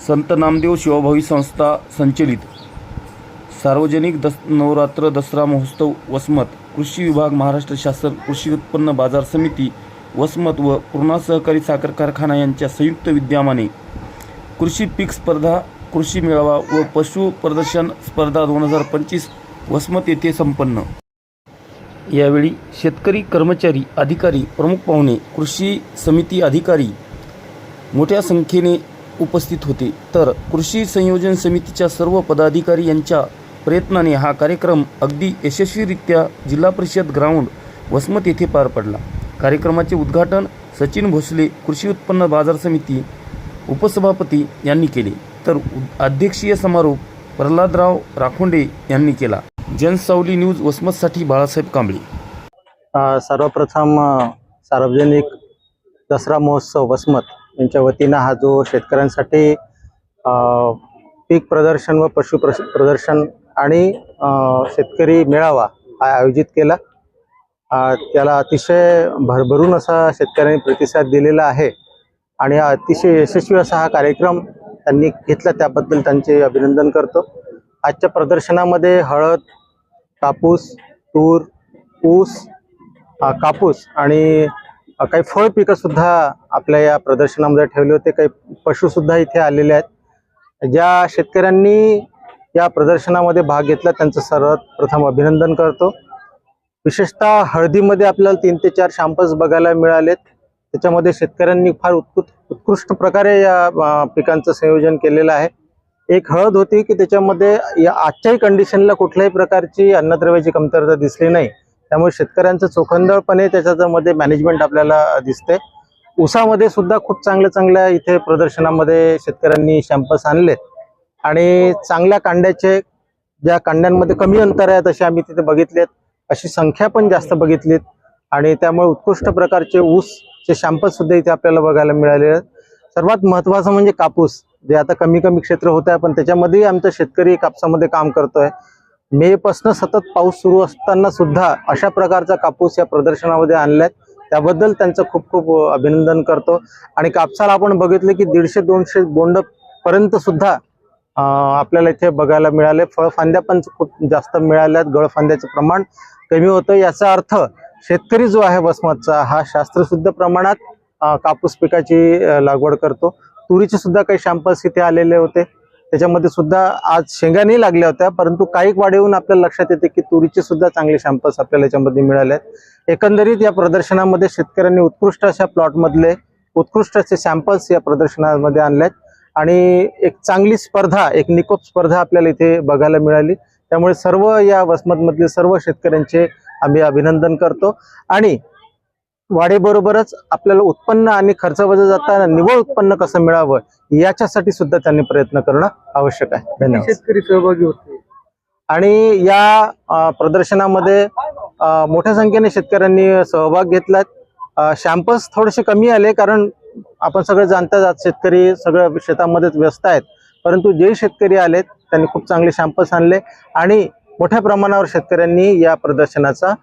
संत नामदेव सेवाभावी संस्था संचलित सार्वजनिक नवरात्र दसरा महोत्सव वसमत, कृषी विभाग, महाराष्ट्र शासन, कृषी उत्पन्न बाजार समिती वसमत व पूर्णा सहकारी साखर कारखाना यांच्या संयुक्त विद्यमाने कृषी पीक स्पर्धा, कृषी मेळावा व पशु प्रदर्शन स्पर्धा 2025 वसमत येथे संपन्न। यावेळी शेतकरी, कर्मचारी, अधिकारी, प्रमुख पाहुणे, कृषी समिती अधिकारी मोठ्या संख्येने उपस्थित होते। तर कृषी संयोजन समितीच्या सर्व पदाधिकारी यांच्या प्रयत्नाने हा कार्यक्रम अगदी यशस्वीरित्या जिल्हा परिषद ग्राउंड वसमत येथे पार पडला। कार्यक्रमाचे उद्घाटन सचिन भोसले, कृषी उत्पन्न बाजार समिती उपसभापती यांनी केले, तर अध्यक्षीय समारोप प्रल्हादराव राखोंडे यांनी केला। जनसावली न्यूज वसमतसाठी बाळासाहेब कांबळे। सर्वप्रथम सार्वजनिक दसरा महोत्सव वसमत यांच्या वतीनं हा जो शेतकऱ्यांसाठी पीक प्रदर्शन व पशु प्रदर्शन आणि शेतकरी मेळावा हा आयोजित केला। त्याला अतिशय भरभरून असा शेतकऱ्यांनी प्रतिसाद दिलेला आहे आणि अतिशय यशस्वी असा हा कार्यक्रम त्यांनी घेतला, त्याबद्दल त्यांचे अभिनंदन करतो। आजच्या प्रदर्शनामध्ये हळद, कापूस, तूर, ऊस, कापूस आणि काही फळ पिकं सुद्धा आपल्या या प्रदर्शनामध्ये ठेवले होते। काही पशु सुद्धा इथे आलेले आहेत। ज्या शेतकऱ्यांनी या प्रदर्शनामध्ये भाग घेतला त्यांचं सर्वप्रथम अभिनंदन करतो। विशेषतः हळदीमध्ये आपल्याला 3 ते 4 शॅम्पल्स बघायला मिळालेत। त्याच्यामध्ये शेतकऱ्यांनी फार उत्कृष्ट प्रकारे या पिकांचं संयोजन केलेलं आहे। एक हळद होती की त्याच्यामध्ये या आजच्याही कंडिशनला कुठल्याही प्रकारची अन्नद्रव्याची कमतरता दिसली नाही, त्यामुळे शेतकऱ्यांचं चोखंदळपणे त्याच्यामध्ये मॅनेजमेंट आपल्याला दिसते। ऊसामध्ये सुद्धा खूप चांगल्या इथे प्रदर्शनामध्ये शेतकऱ्यांनी शॅम्पल्स आणलेत आणि चांगल्या कांड्याचे, ज्या कांड्यांमध्ये कमी अंतर आहे तसे आम्ही तिथे बघितलेत, अशी संख्या पण जास्त बघितलीत आणि त्यामुळे उत्कृष्ट प्रकारचे ऊसचे शॅम्पल्स सुद्धा इथे आपल्याला बघायला मिळाले आहेत। सर्वात महत्त्वाचं म्हणजे कापूस, जे आता कमी क्षेत्र होत आहे पण त्याच्यामध्येही आमचा शेतकरी कापसामध्ये काम करतोय। मे पासून सतत पाऊस सुरू असताना सुद्धा अशा प्रकारचा कापूस या प्रदर्शनामध्ये आणलाय, त्याबद्दल त्यांचं खूप अभिनंदन करतो। आणि कापसाला आपण बघितलं की 150-200 बोंड पर्यंत सुद्धा आपल्याला इथे बघायला मिळाले। फळफांद्या पण खूप जास्त मिळाल्यात, गळफांद्याचं प्रमाण कमी होतं। याचा अर्थ शेतकरी जो आहे वसमतचा हा शास्त्रशुद्ध प्रमाणात कापूस पिकाची लागवड करतो। तुरीचे सुद्धा काही शॅम्पल्स इथे आलेले होते, त्याच्यामध्ये सुद्धा आज शेंगा नाही लागल्या होत्या, परंतु काही वाढवून आपल्याला लक्षात येते की तुरीचे सुद्धा चांगले शॅम्पल्स आपल्याला याच्यामध्ये मिळाले आहेत। एकंदरीत या प्रदर्शनामध्ये शेतकऱ्यांनी उत्कृष्ट अशा प्लॉटमधले उत्कृष्ट असे शॅम्पल्स या प्रदर्शनामध्ये आणलेत आणि एक चांगली स्पर्धा, एक निकोप स्पर्धा आपल्याला इथे बघायला मिळाली। त्यामुळे सर्व या वसमतमधले सर्व शेतकऱ्यांचे आम्ही अभिनंदन करतो आणि वाढीबरोबरच आपल्याला उत्पन्न आणि खर्च वजा जाताना निव्वळ उत्पन्न कसं मिळावं याच्यासाठी सुद्धा त्यांनी प्रयत्न करणं आवश्यक आहे। धन्यवाद। शेतकरी सहभागी होते आणि या प्रदर्शनामध्ये मोठ्या संख्येने शेतकऱ्यांनी सहभाग घेतलाय। शॅम्पल्स थोडेसे कमी आले, कारण आपण सगळे जाणतात शेतकरी सगळं शेतामध्येच व्यस्त आहेत, परंतु जे शेतकरी आलेत त्यांनी खूप चांगले शॅम्पल्स आणले आणि मोठ्या प्रमाणावर शेतकऱ्यांनी या प्रदर्शनाचा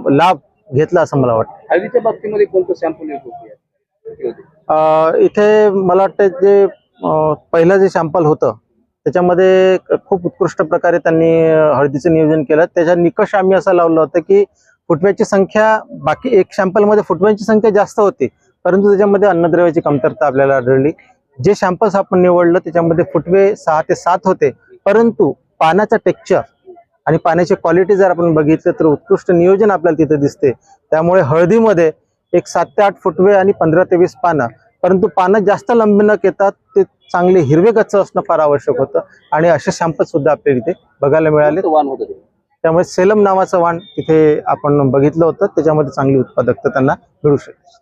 लाभ घेतला असं मला वाटतं। हळदीच्या बाबतीमध्ये कोणतं सॅम्पल येत होते? इथे मला वाटतं जे पहिलं जे सॅम्पल होतं त्याच्यामध्ये खूप उत्कृष्ट प्रकारे त्यांनी हळदीचं नियोजन केलं। त्याच्या निकष आम्ही असं लावलं होतं की फुटव्याची संख्या, बाकी एक सॅम्पलमध्ये फुटव्यांची संख्या जास्त होती, परंतु त्याच्यामध्ये अन्नद्रव्याची कमतरता आपल्याला आढळली। जे सॅम्पल्स आपण निवडलं त्याच्यामध्ये फुटवे 6 ते 7 होते, परंतु पानाचा टेक्स्चर आणि पाण्याची क्वालिटी जर आपण बघितलं तर उत्कृष्ट नियोजन आपल्याला तिथे दिसते। त्यामुळे हळदीमध्ये एक 7 ते 8 फुटवे आणि 15 ते 20 पानं, परंतु पानं जास्त लंबी न येतात ते चांगले हिरवे गच्च असणं फार आवश्यक होतं आणि असे सॅम्पल सुद्धा आपल्याला इथे बघायला मिळाले। त्यामुळे सेलम नावाचं वाण तिथे आपण बघितलं होतं, त्याच्यामध्ये चांगली उत्पादकता त्यांना मिळू शकते।